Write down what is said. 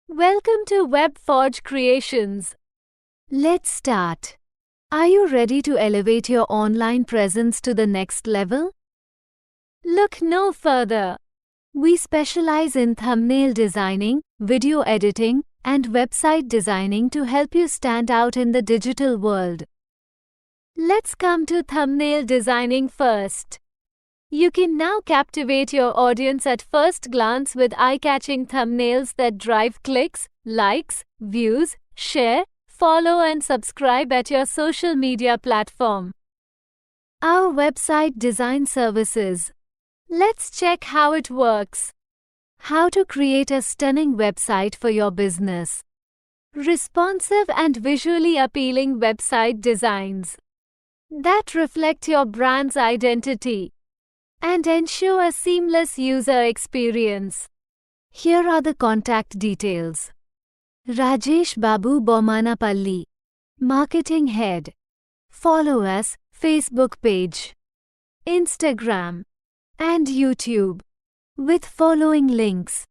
Welcome to WebForge Creations. Let's start. Are you ready to elevate your online presence to the next level? Look no further. We specialize in thumbnail designing, video editing, and website designing to help you stand out in the digital world. Let's come to thumbnail designing first. You can now captivate your audience at first glance with eye-catching thumbnails that drive clicks, likes, views, share, follow and subscribe at your social media platform. Our website design services. Let's check how it works. How to create a stunning website for your business. Responsive and visually appealing website designs that reflect your brand's identity and ensure a seamless user experience. Here are the contact details. Rajesh Babu Bomanapalli, Marketing Head. Follow us, Facebook page, Instagram, and YouTube with following links.